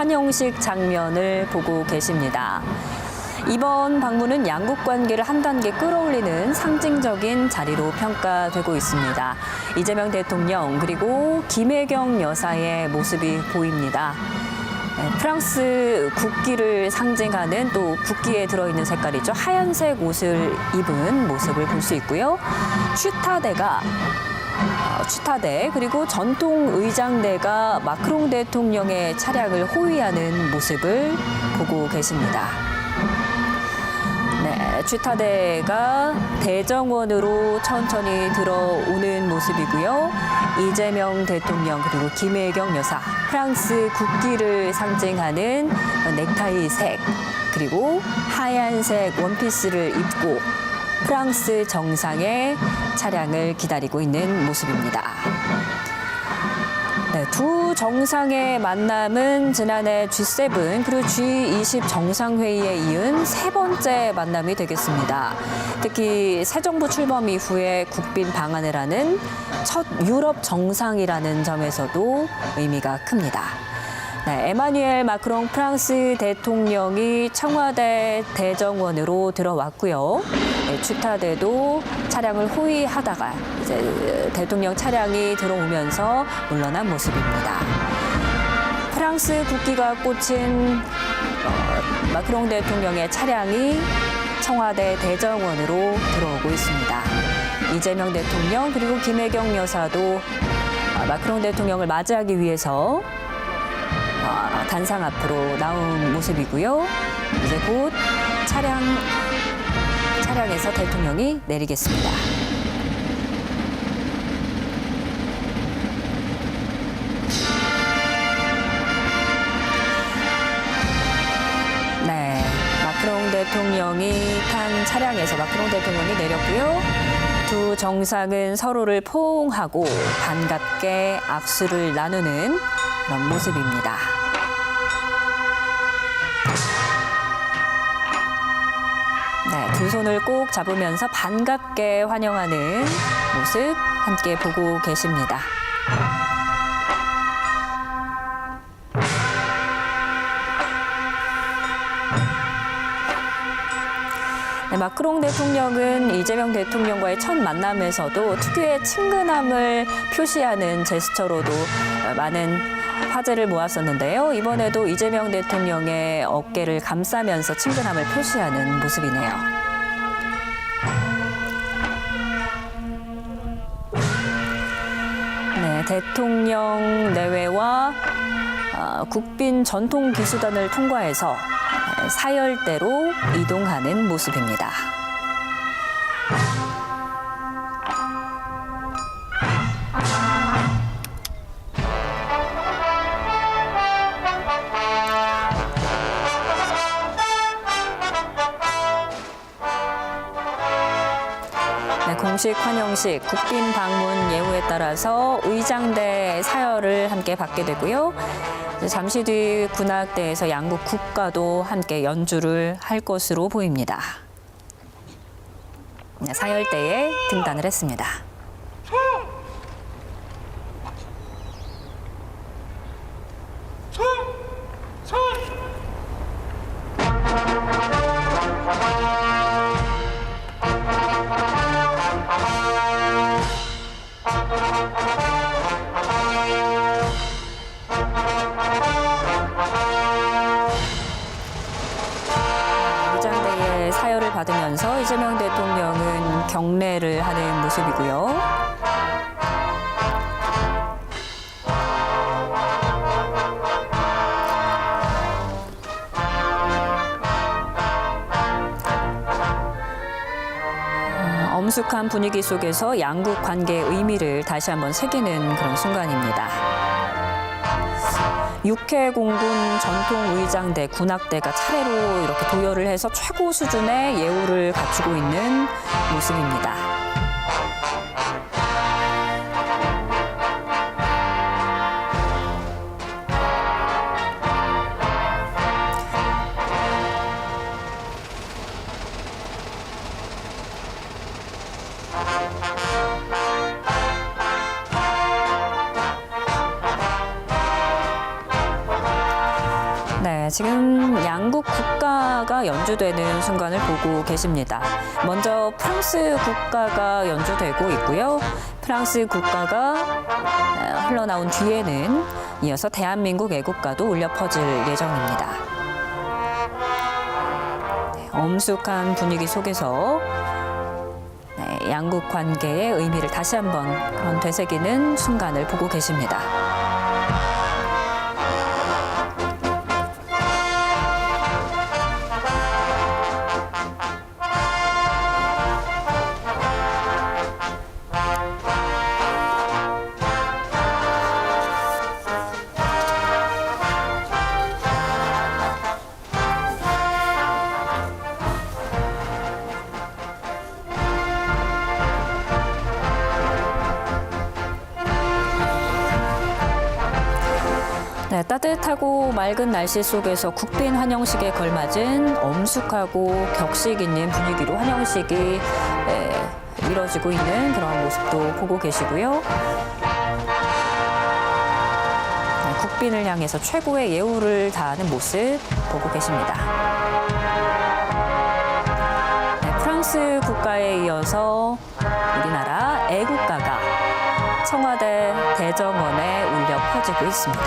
환영식 장면을 보고 계십니다. 이번 방문은 양국 관계를 한 단계 끌어올리는 상징적인 자리로 평가되고 있습니다. 이재명 대통령 그리고 김혜경 여사의 모습이 보입니다. 프랑스 국기를 상징하는 또 국기에 들어있는 색깔이죠. 하얀색 옷을 입은 모습을 볼 수 있고요. 취타대 그리고 전통 의장대가 마크롱 대통령의 차량을 호위하는 모습을 보고 계십니다. 네, 취타대가 대정원으로 천천히 들어오는 모습이고요. 이재명 대통령 그리고 김혜경 여사, 프랑스 국기를 상징하는 넥타이색 그리고 하얀색 원피스를 입고 프랑스 정상의 차량을 기다리고 있는 모습입니다. 네, 두 정상의 만남은 지난해 G7 그리고 G20 정상회의에 이은 세 번째 만남이 되겠습니다. 특히 새 정부 출범 이후에 국빈 방한을 하는 첫 유럽 정상이라는 점에서도 의미가 큽니다. 네, 에마뉘엘 마크롱 프랑스 대통령이 청와대 대정원으로 들어왔고요. 네, 취타대도 차량을 호위하다가 이제 대통령 차량이 들어오면서 물러난 모습입니다. 프랑스 국기가 꽂힌 마크롱 대통령의 차량이 청와대 대정원으로 들어오고 있습니다. 이재명 대통령 그리고 김혜경 여사도 마크롱 대통령을 맞이하기 위해서 단상 앞으로 나온 모습이고요. 이제 곧 차량에서 대통령이 내리겠습니다. 네, 마크롱 대통령이 탄 차량에서 마크롱 대통령이 내렸고요. 두 정상은 서로를 포옹하고 반갑게 악수를 나누는 그런 모습입니다. 네, 두 손을 꼭 잡으면서 반갑게 환영하는 모습 함께 보고 계십니다. 네, 마크롱 대통령은 이재명 대통령과의 첫 만남에서도 특유의 친근함을 표시하는 제스처로도 많은 화제를 모았었는데요. 이번에도 이재명 대통령의 어깨를 감싸면서 친근함을 표시하는 모습이네요. 네, 대통령 내외와 국빈 전통기수단을 통과해서 사열대로 이동하는 모습입니다. 네, 공식 환영식, 국빈 방문 예우에 따라서 의장대 사열을 함께 받게 되고요. 잠시 뒤 군악대에서 양국 국가도 함께 연주를 할 것으로 보입니다. 네, 사열대에 등단을 했습니다. 의장대의 사열을 받으면서 이재명 대통령은 경례를 하는 모습이고요. 엄숙한 분위기 속에서 양국 관계의 의미를 다시 한번 새기는 그런 순간입니다. 육해공군 전통의장대, 군악대가 차례로 이렇게 도열을 해서 최고 수준의 예우를 갖추고 있는 모습입니다. 지금 양국 국가가 연주되는 순간을 보고 계십니다. 먼저 프랑스 국가가 연주되고 있고요. 프랑스 국가가 흘러나온 뒤에는 이어서 대한민국 애국가도 울려 퍼질 예정입니다. 엄숙한 분위기 속에서 양국 관계의 의미를 다시 한번 그런 되새기는 순간을 보고 계십니다. 네, 따뜻하고 맑은 날씨 속에서 국빈 환영식에 걸맞은 엄숙하고 격식 있는 분위기로 환영식이 이뤄지고 있는 그런 모습도 보고 계시고요. 네, 국빈을 향해서 최고의 예우를 다하는 모습 보고 계십니다. 네, 프랑스 국가에 이어서 우리나라 애국가가 청와대 대정원에 울려 퍼지고 있습니다.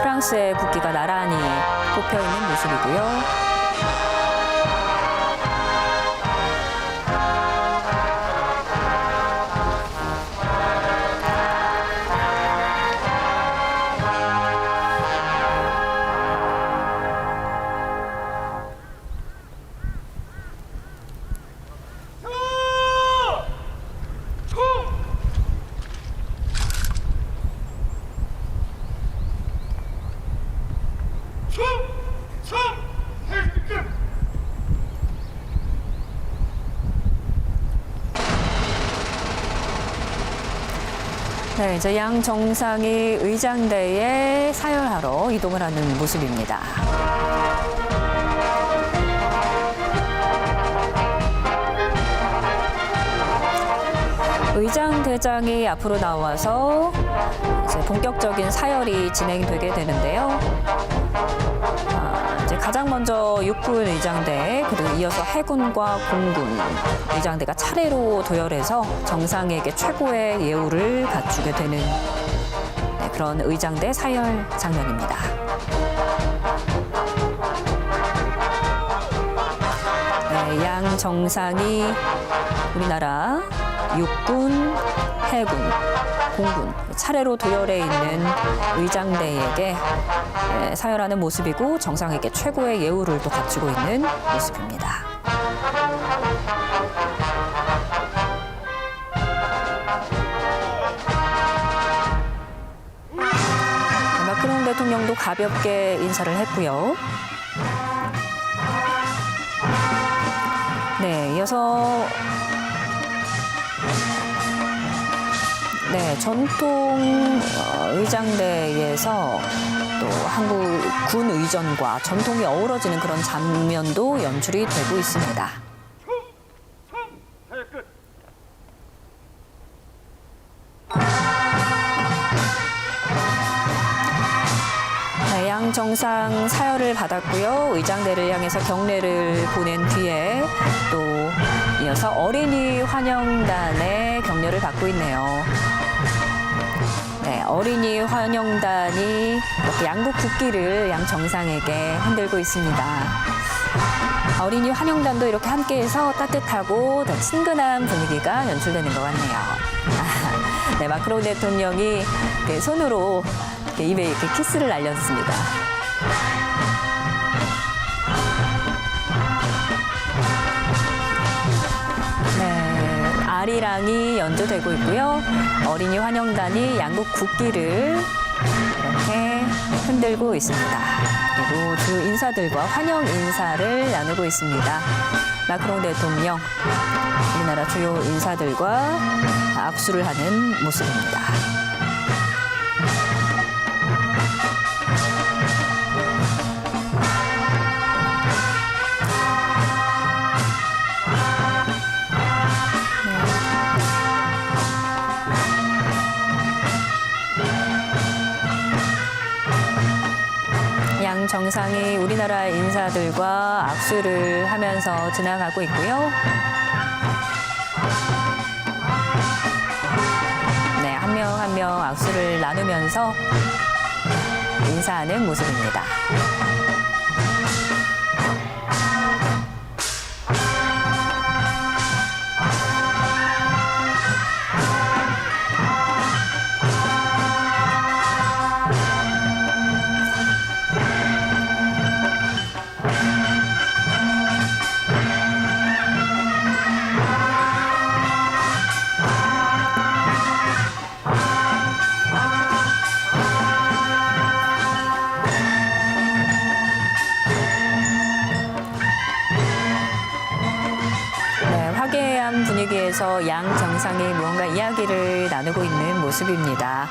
프랑스의 국기가 나란히 꼽혀 있는 모습이고요. 네, 이제 양 정상이 의장대에 사열하러 이동을 하는 모습입니다. 의장대장이 앞으로 나와서 이제 본격적인 사열이 진행되게 되는데요. 이제 가장 먼저 육군 의장대, 그리고 이어서 해군과 공군 의장대가 차례로 도열해서 정상에게 최고의 예우를 갖추게 되는 그런 의장대 사열 장면입니다. 네, 양 정상이 우리나라 육군, 해군, 공군 차례로 도열해 있는 의장대에게 사열하는 모습이고 정상에게 최고의 예우를 또 갖추고 있는 모습입니다. 마크롱 대통령도 가볍게 인사를 했고요. 네, 이어서 전통 의장대에서 또 한국 군 의전과 전통이 어우러지는 그런 장면도 연출이 되고 있습니다. 네, 양 정상 사열을 받았고요. 의장대를 향해서 경례를 보낸 뒤에 또 이어서 어린이 환영단의 격려를 받고 있네요. 네, 어린이 환영단이 이렇게 양국 국기를 양 정상에게 흔들고 있습니다. 어린이 환영단도 이렇게 함께해서 따뜻하고 더 친근한 분위기가 연출되는 것 같네요. 네, 마크롱 대통령이 손으로 입에 이렇게 키스를 날렸습니다. 아리랑이 연주되고 있고요. 어린이 환영단이 양국 국기를 이렇게 흔들고 있습니다. 그리고 주 인사들과 환영 인사를 나누고 있습니다. 마크롱 대통령, 우리나라 주요 인사들과 악수를 하는 모습입니다. 양 정상이 우리나라 인사들과 악수를 하면서 지나가고 있고요. 네, 한 명 한 명 악수를 나누면서 인사하는 모습입니다. 화기애애한 분위기에서 양 정상이 무언가 이야기를 나누고 있는 모습입니다.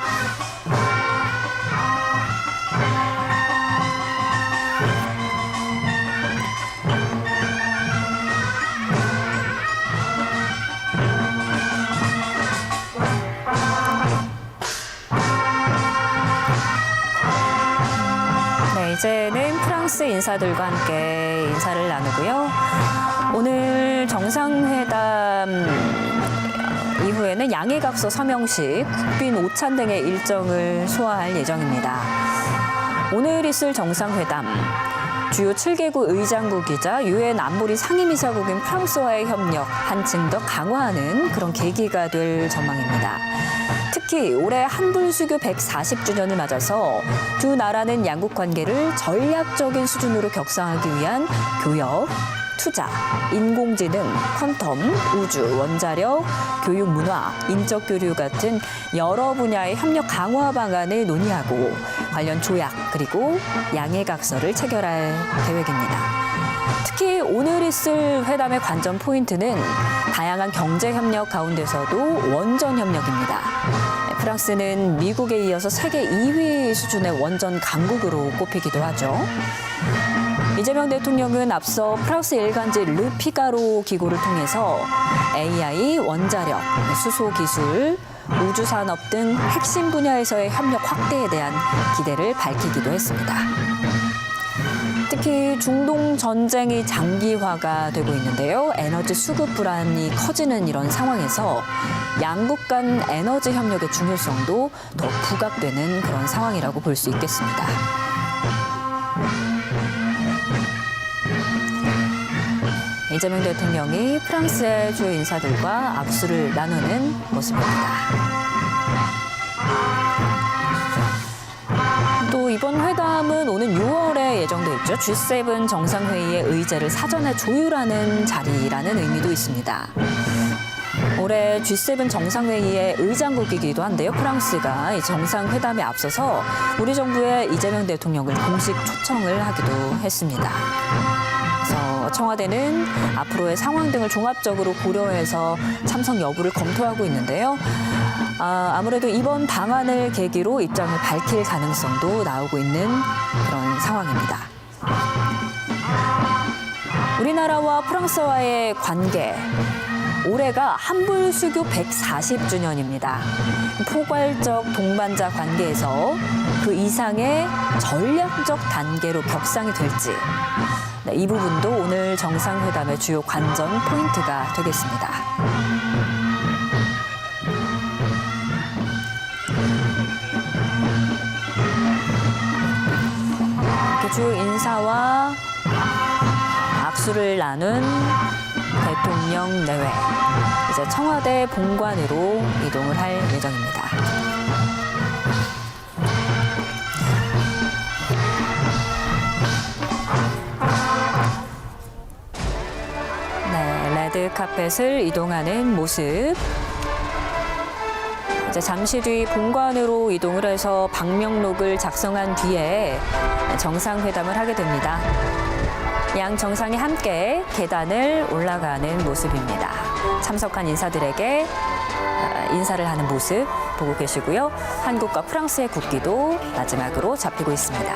네, 이제는 프랑스 인사들과 함께 인사를 나누고요. 오늘 정상회담 이후에는 양해각서 서명식, 국빈 오찬 등의 일정을 소화할 예정입니다. 오늘 있을 정상회담, 주요 7개국 의장국이자 유엔 안보리 상임이사국인 프랑스와의 협력 한층 더 강화하는 그런 계기가 될 전망입니다. 특히 올해 한불수교 140주년을 맞아서 두 나라는 양국 관계를 전략적인 수준으로 격상하기 위한 교역, 투자, 인공지능, 퀀텀, 우주, 원자력, 교육 문화, 인적 교류 같은 여러 분야의 협력 강화 방안을 논의하고 관련 조약 그리고 양해각서를 체결할 계획입니다. 특히 오늘 있을 회담의 관전 포인트는 다양한 경제 협력 가운데서도 원전 협력입니다. 프랑스는 미국에 이어서 세계 2위 수준의 원전 강국으로 꼽히기도 하죠. 이재명 대통령은 앞서 프랑스 일간지 르피가로 기고를 통해서 AI, 원자력, 수소기술, 우주산업 등 핵심 분야에서의 협력 확대에 대한 기대를 밝히기도 했습니다. 특히 중동 전쟁이 장기화가 되고 있는데요. 에너지 수급 불안이 커지는 이런 상황에서 양국 간 에너지 협력의 중요성도 더 부각되는 그런 상황이라고 볼 수 있겠습니다. 이재명 대통령이 프랑스의 주요 인사들과 악수를 나누는 모습입니다. 또 이번 회담은 오는 6월에 예정돼 있죠. G7 정상회의의 의제를 사전에 조율하는 자리라는 의미도 있습니다. 올해 G7 정상회의의 의장국이기도 한데요. 프랑스가 이 정상회담에 앞서서 우리 정부의 이재명 대통령을 공식 초청을 하기도 했습니다. 그래서 청와대는 앞으로의 상황 등을 종합적으로 고려해서 참석 여부를 검토하고 있는데요. 아무래도 이번 방안을 계기로 입장을 밝힐 가능성도 나오고 있는 그런 상황입니다. 우리나라와 프랑스와의 관계, 올해가 한불수교 140주년입니다. 포괄적 동반자 관계에서 그 이상의 전략적 단계로 격상이 될지, 이 부분도 오늘 정상회담의 주요 관전 포인트가 되겠습니다. 이렇게 주요 인사와 악수를 나눈 대통령 내외, 이제 청와대 본관으로 이동을 할 예정입니다. 네, 레드 카펫을 이동하는 모습. 이제 잠시 뒤 본관으로 이동을 해서 방명록을 작성한 뒤에 정상회담을 하게 됩니다. 양 정상이 함께 계단을 올라가는 모습입니다. 참석한 인사들에게 인사를 하는 모습 보고 계시고요. 한국과 프랑스의 국기도 마지막으로 잡히고 있습니다.